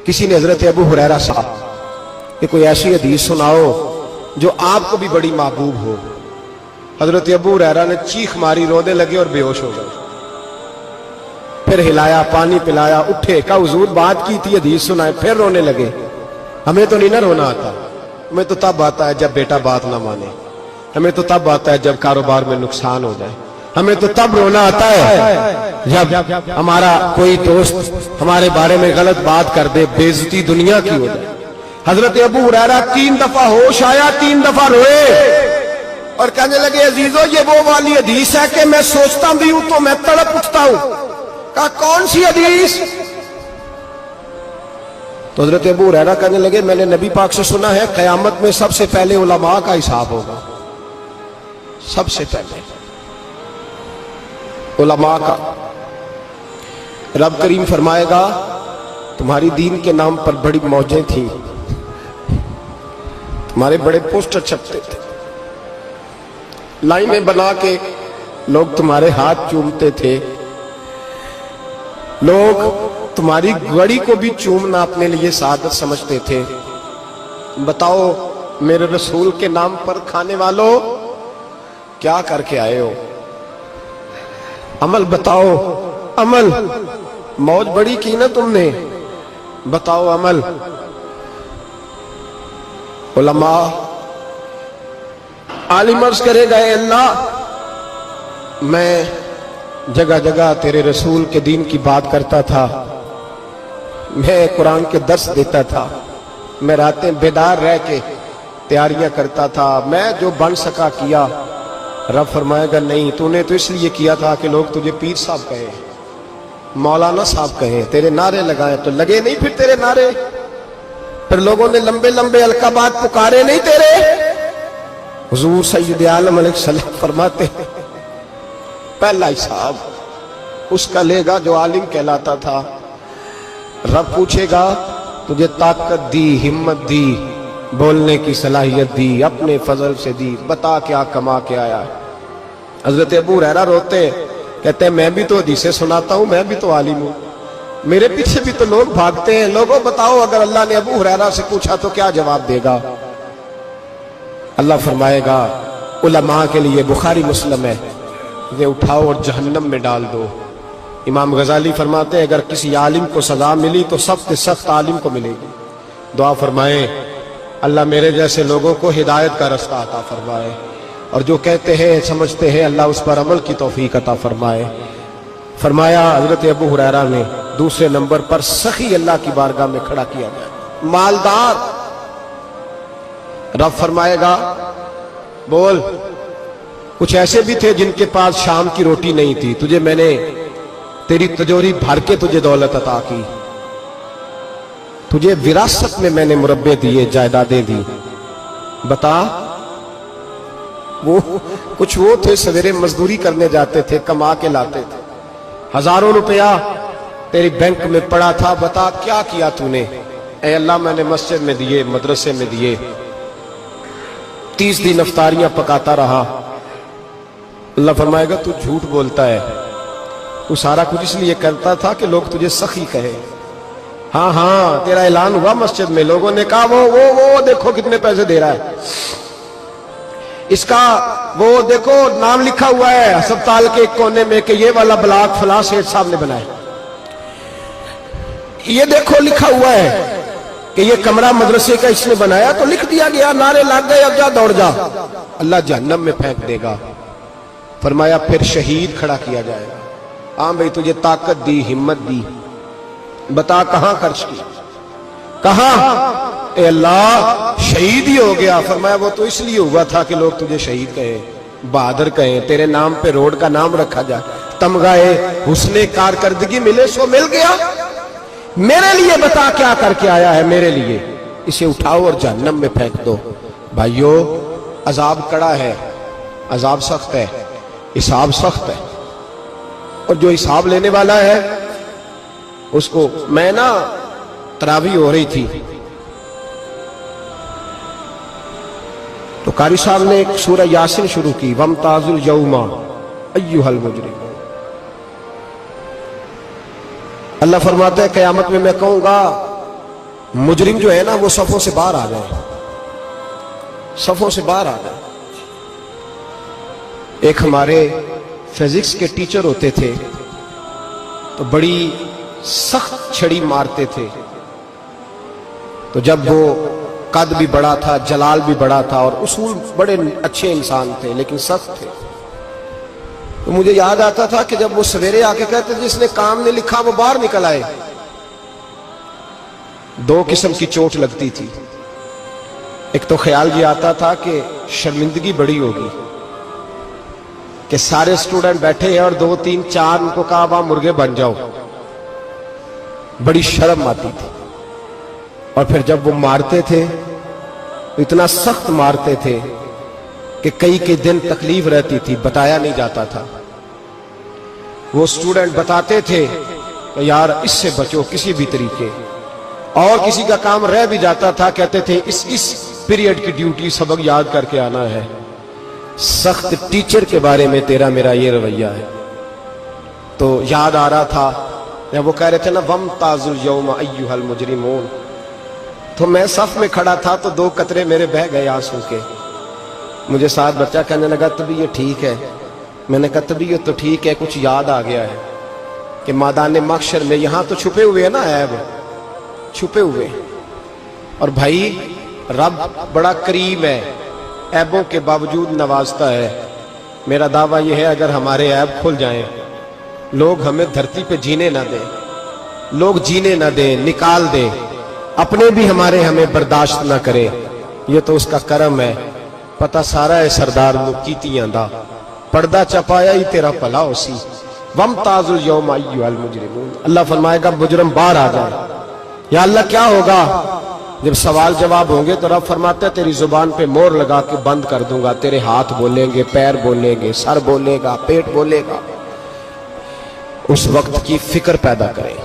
किसी ने हजरत अबू हुरैरा साहब कि कोई ऐसी हदीस सुनाओ जो आपको भी बड़ी महबूब हो। हजरत अबू हुरैरा ने चीख मारी, रोने लगे और बेहोश हो गए। फिर हिलाया, पानी पिलाया, उठे, कहा हुजूर बात की थी, हदीस सुनाए। फिर रोने लगे। हमें तो नहीं ना रोना आता, हमें तो तब आता है जब बेटा बात ना माने, हमें तो तब आता है जब कारोबार में नुकसान हो जाए, हमें तो तब रोना आता है जब हमारा कोई दोस्त हमारे बारे में गलत बात कर दे, बेइज्जती दुनिया की हो जाए। हजरत अबू हुरैरा 3 दफा होश आया, 3 दफा रोए और कहने लगे अजीजों ये वो वाली हदीस है कि मैं सोचता भी हूं तो मैं तड़प उठता हूं। कहा कौन सी हदीस? तो हजरत अबू हुरैरा कहने लगे मैंने नबी पाक से सुना है कयामत में सबसे पहले उलमा का हिसाब होगा, सबसे पहले उलमा का। रब करीम फरमाएगा तुम्हारी दीन के नाम पर बड़ी मौजें थी, तुम्हारे बड़े पोस्टर छपते थे, लाइनें बना के लोग तुम्हारे हाथ चूमते थे, लोग तुम्हारी घड़ी को भी चूमना अपने लिए सादत समझते थे। बताओ मेरे रसूल के नाम पर खाने वालों क्या करके आए हो? अमल बताओ, अमल। मौज बड़ी की ना तुमने, बताओ अमल। उलमा आलिम अर्ज करेगा अल्लाह मैं जगह जगह तेरे रसूल के दीन की बात करता था, मैं कुरान के दर्स देता था, मैं रातें बेदार रह के तैयारियां करता था, मैं जो बन सका किया। रब फरमाएगा नहीं, तूने तो इसलिए किया था कि लोग तुझे पीर साहब कहे, मौलाना साहब कहे, तेरे नारे लगाए तो लगे नहीं फिर तेरे नारे, फिर लोगों ने लंबे लंबे अलकाबात पुकारे नहीं तेरे। हुजूर सैयद आलम अलैहिस्सलाम फरमाते पहला हिसाब उसका लेगा जो आलिम कहलाता था। रब पूछेगा तुझे ताकत दी, हिम्मत दी, बोलने की सलाहियत दी, अपने फजल से दी, बता क्या कमा के आया है। हजरत अबू हुरैरा रोते कहते हैं मैं भी तो हदीसें सुनाता हूं, मैं भी तो आलिम हूं, मेरे पीछे भी तो लोग भागते हैं। लोगों बताओ अगर अल्लाह ने अबू हुरैरा से पूछा तो क्या जवाब देगा? अल्लाह फरमाएगा उलमा के लिए बुखारी मुस्लिम है, ये उठाओ और जहन्नम में डाल दो। इमाम गजाली फरमाते हैं अगर किसी आलिम को सजा मिली तो सख्त सख्त आलिम को मिलेगी। दुआ फरमाए अल्लाह मेरे जैसे लोगों को हिदायत का रास्ता अता फरमाए, और जो कहते हैं समझते हैं अल्लाह उस पर अमल की तौफीक अता फरमाए। फरमाया हजरत अबू हुरैरा ने दूसरे नंबर पर सखी अल्लाह की बारगाह में खड़ा किया गया, मालदार। रब फरमाएगा बोल कुछ ऐसे भी थे जिनके पास शाम की रोटी नहीं थी, तुझे मैंने तेरी तिजोरी भर के तुझे दौलत अता की, तुझे विरासत में मैंने मुरब्बे दिए, जायदादें दी। बता वो कुछ वो थे सवेरे मजदूरी करने जाते थे, कमा के लाते थे, हजारों रुपया तेरी बैंक में पड़ा था, बता क्या किया तूने? ऐ अल्लाह मैंने मस्जिद में दिए, मदरसे में दिए, 30 दिन अफ्तारियां पकाता रहा। अल्लाह फरमाएगा तू झूठ बोलता है, तू सारा कुछ इसलिए करता था कि लोग तुझे सखी कहे। हाँ हाँ तेरा ऐलान हुआ मस्जिद में, लोगों ने कहा वो देखो कितने पैसे दे रहा है, इसका वो देखो नाम लिखा हुआ है अस्पताल के एक कोने में कि ये वाला ब्लॉक फलां सेठ साहब ने बनाया, ये देखो लिखा हुआ है कि ये कमरा मदरसे का इसने बनाया, तो लिख दिया गया, नारे लग गए, अब जा दौड़ जा। अल्लाह जहन्नम में फेंक देगा। फरमाया फिर शहीद खड़ा किया जाएगा। हाँ भाई तुझे ताकत दी, हिम्मत दी, बता कहां खर्च की, कहां? ए अल्लाह शहीद ही हो गया। फरमाया वो तो इसलिए हुआ था कि लोग तुझे शहीद कहे, बहादुर कहे, तेरे नाम पे रोड का नाम रखा जाए, तमगाए हुस्ने कारकर्दगी मिले, सो मिल गया। मेरे लिए बता क्या करके आया है मेरे लिए, इसे उठाओ और जहन्नम में फेंक दो। भाइयों अजाब कड़ा है, अजाब सख्त है, हिसाब सख्त है, और जो हिसाब लेने वाला है उसको, मैं ना तरावी हो रही थी तो कारी साहब ने एक सूरह यासीन शुरू की, वमताजुल यौमा अय्युहल मुजरिम। अल्लाह फरमाता है क़यामत में मैं कहूंगा मुजरिम जो है ना वो सफों से बाहर आ जाए, सफों से बाहर आ जाए। एक हमारे फिजिक्स के टीचर होते थे तो बड़ी सख्त छड़ी मारते थे। तो जब वो कद भी बड़ा था, जलाल भी बड़ा था और उसूल बड़े अच्छे इंसान थे लेकिन सख्त थे, तो मुझे याद आता था कि जब वो सवेरे आके कहते थे जिसने काम नहीं लिखा वो बाहर निकल आए। दो किस्म की चोट लगती थी। एक तो ख्याल ये आता था कि शर्मिंदगी बड़ी होगी कि सारे स्टूडेंट बैठे हैं और 2 3 4 उनको कहा वहां मुर्गे बन जाओ, बड़ी शर्म आती थी। और फिर जब वो मारते थे तो इतना सख्त मारते थे कि कई दिन तकलीफ रहती थी, बताया नहीं जाता था। वो स्टूडेंट बताते थे कि यार इससे बचो किसी भी तरीके, और किसी का काम रह भी जाता था कहते थे इस पीरियड की ड्यूटी सबक याद करके आना है। सख्त टीचर के बारे में तेरा मेरा ये रवैया है। तो याद आ रहा था जब वो कह रहे थे ना वमताजुल यौमा अय्युहल मुजरिमून, तो मैं सफ में खड़ा था तो 2 कतरे मेरे बह गए आंसू के। मुझे साथ बच्चा कहने लगा तबीयत ठीक है। मैंने कहा तबीयत तो ठीक है, कुछ याद आ गया है कि मैदान महशर में यहां तो छुपे हुए हैं ना ऐब, छुपे हुए। और भाई रब बड़ा करीम है, ऐबों के बावजूद नवाजता है। मेरा दावा यह है अगर हमारे ऐब खुल जाएं, लोग हमें धरती पे जीने ना दें, लोग जीने ना दें, निकाल दें, अपने भी हमें बर्दाश्त ना करें, ये तो उसका करम है। पता सारा है सरदार कीतियां दा, पर्दा चपाया ही तेरा भला होसी। वमताजुल यौमा अय्युहल मुजरिमून। अल्लाह फरमाएगा मुजरिम बाहर आ जाए। या अल्लाह क्या होगा जब सवाल जवाब होंगे? तो रब फरमाता है तेरी जुबान पे मोहर लगा के बंद कर दूंगा, तेरे हाथ बोलेंगे, पैर बोलेंगे, सर बोलेगा, पेट बोलेगा। उस वक्त की फिक्र पैदा करें।